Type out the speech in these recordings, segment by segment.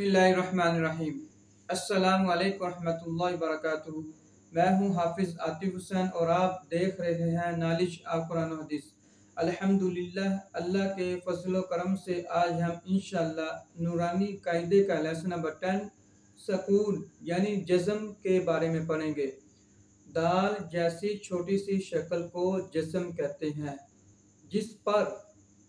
बिस्मिल्लाहिर्रहमानिर्रहीम। अस्सलाम वालेकुम रहमतुल्लाहि वबरकातुहू। मैं हूँ हाफिज़ आतिफ हुसैन और आप देख रहे हैं नॉलेज ऑफ कुरान और हदीस। अल्हम्दुलिल्लाह, अल्लाह के फजल व करम से आज हम इंशाअल्लाह नूरानी कायदे का लेसन नंबर 10 सकून यानी जज़म के बारे में पढ़ेंगे। दाल जैसी छोटी सी शक्ल को जज़म कहते हैं। जिस पर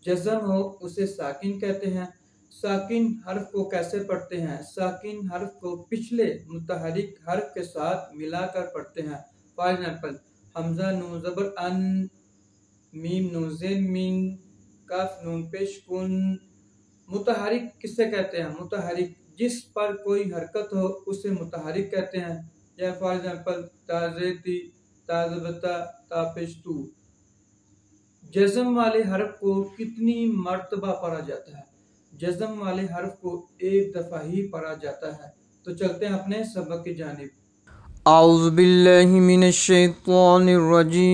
जज़म हो उसे साकिन कहते हैं। साकिन हर्फ को कैसे पढ़ते हैं? साकिन हर्फ को पिछले मुतहरिक हर्फ के साथ मिलाकर पढ़ते हैं। फॉर एग्जाम्पल, हमजा नून ज़बर अन, मीम नून ज़ेन मिन, काफ नून पेश कुन। मुतहरिक किससे कहते हैं? मुतहरिक जिस पर कोई हरकत हो उसे मुतहरिक कहते हैं। या फॉर एग्जाम्पल, ताज़ेती, ताज़बता, तापेशतू। जज़म वाले हर्फ को कितनी मर्तबा पढ़ा जाता है? जज़म वाले हर्फ को एक दफ़ा ही पढ़ा जाता है। तो चलते हैं अपने सबक की जानिब। औज़ु बिल्लाहि मिनश शैतानिर रजीम।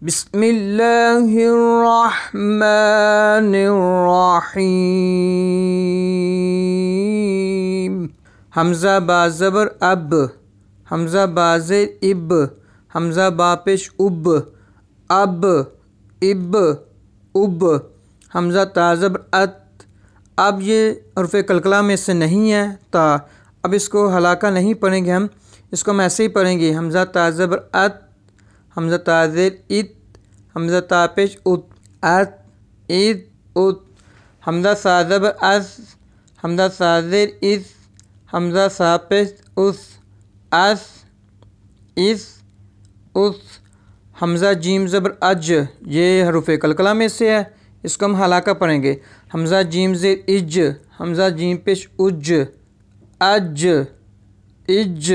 बिस्मिल्लाहिर रहमानिर रहीम। हमज़ा बा ज़बर अब, हमज़ा बा ज़ेर इब, हमज़ा बा पेश उब, अब, इब, उब, हमज़ा ता ज़बर अत। अब ये हर्फ़ कलकला में से नहीं है ता, अब इसको हलाका नहीं पढ़ेंगे हम, इसको हम ऐसे ही पढ़ेंगे। हमज़ा ता ज़बर अत, हमज़ा ता ज़ेर इत, हमज़ा ता पेश उत, अत, इत, उत, हमज़ा सा ज़बर अस, हमज़ा सा ज़ेर इस, हमज़ा सा पेश उस, अस, इस, उस, हमज़ा जीम ज़बर अज, ये हरूफ़ कलकला में से है, इसको हम हलाका पढ़ेंगे। हमज़ा जीम ज़ेर इज, हमज़ा जीम पेश उज, अज, इज,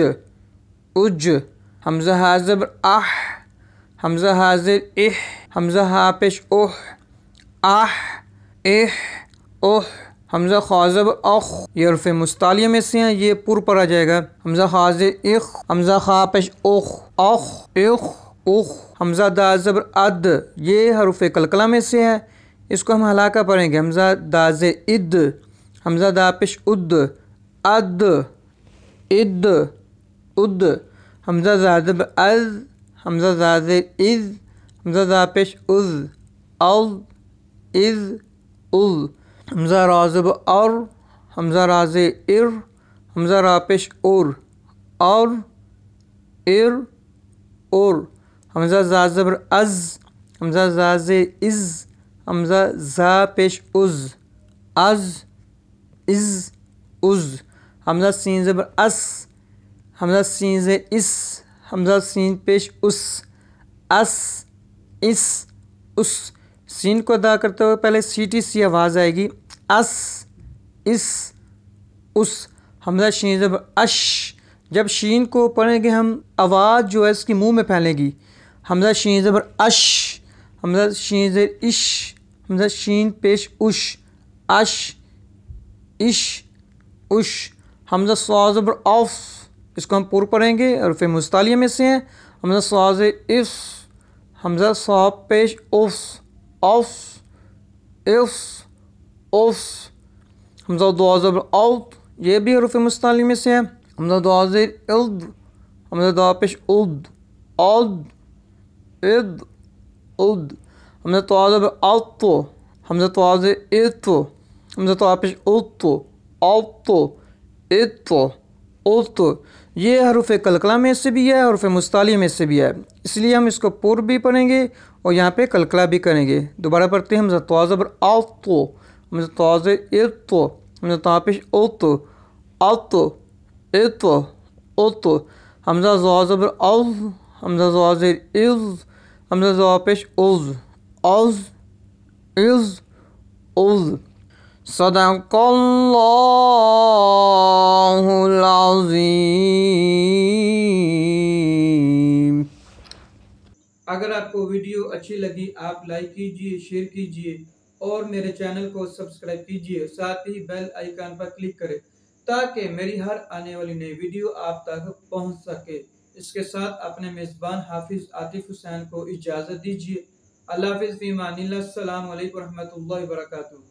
उज, हमज़ा हा ज़बर आह, हमज़ा हा ज़ेर इह, हमज़ा हा पेश ओह, आह, इह, ओह, हमज़ा खा ज़बर अख, ये हर्फ़ मुस्तालिया में से हैं, ये पुर पढ़ा जाएगा। हमज़ा खा ज़ेर इख, हमज़ा खा पेश ओख, अख, इख, उख, हमज़ा दा ज़बर अद, ये हरूफ़ कलकला में से है, इसको हम हलाका पढ़ेंगे। हमज़ा दा ज़ेर इद, हमज़ा दा पेश उद, अद, इद, उद, हमज़ा ज़ा ज़बर अज़, हमज़ा ज़ा ज़ेर इज़, हमज़ा ज़ा पेश उज़, अज़, इज़, उज़, हमज़ा रा ज़बर अर, हमज़ा रा ज़ेर इर, हमज़ा रा पेश उर, और, इर, उर, हमज़ा ज़ा ज़बर अज़, हमज़ा ज़ा ज़ेर इज़, हमज़ा ज़ा पेश उज़, अज़, इज़, उज़, हमज़ा सीन ज़बर अस, हमज़ा सीन ज़ेर इस, हमज़ा सीन पेश उस, अस, इस, उस। सीन को अदा करते हुए पहले सीटी सी आवाज़ आएगी, अस, इस, उस। हमज़ा शीन ज़बर अश, जब शीन को पढ़ेंगे हम आवाज़ जो है इसकी मुंह में फैलेगी। हमज़ा शीन ज़बर अश, हमज़ा शीन ज़ेर इश, हमज़ा शीन पेश उश, अश, इश, उश, हमज़ा स्वा ज़बर औफ, इसको हम पुर पढ़ेंगे, हर्फ़ मुस्तालिया में से हैं। हमज़ा स्वा ज़ेर इफ़, हमज़ा स्वा पेश उफ़, औफ, इफ़, उफ़, हमज़ा दुआ ज़बर औत, ये भी हरूफ़ मुस्तालिया में से है। हमज़ा दुआ ज़ेर इल्द, हमज़ा दुआ पेश उद, औद, इद, उद, हमज़ा तुआ ज़बर औतो, हमज़ा तुआ ज़ेर इतो, हमज़ा तुआ पेश उतो, औतो, इतो, उतो। ये हरूफ़ कलकला में से भी है, हरूफ़ मुस्तालिया में से भी है, इसलिए हम इसको पुर भी पढ़ेंगे और यहाँ पे कलकला भी करेंगे। दोबारा पढ़ते हैं। हमज़ा तुआ ज़बर औतो, हमज़ा तुआ ज़ेर इतो, हमज़ा तुआ पेश उतो, औतो, इतो, उतो, हमज़ा ज़ा ज़बर औज़, हमज़ा ज़ा ज़ेर इज़, हमज़ा ज़ा पेश उज़, औज़, इज़, उज़। सदक़ल्लाहुल अज़ीम। अगर आपको वीडियो अच्छी लगी आप लाइक कीजिए, शेयर कीजिए और मेरे चैनल को सब्सक्राइब कीजिए। साथ ही बेल आइकन पर क्लिक करें ताकि मेरी हर आने वाली नई वीडियो आप तक पहुंच सके। इसके साथ अपने मेज़बान हाफिज़ आतिफ हुसैन को इजाज़त दीजिए। अल्लाह हाफ़िज़, फ़ी अमानिल्लाह, अस्सलामु अलैकुम रहमतुल्लाहि व बरकातुहू।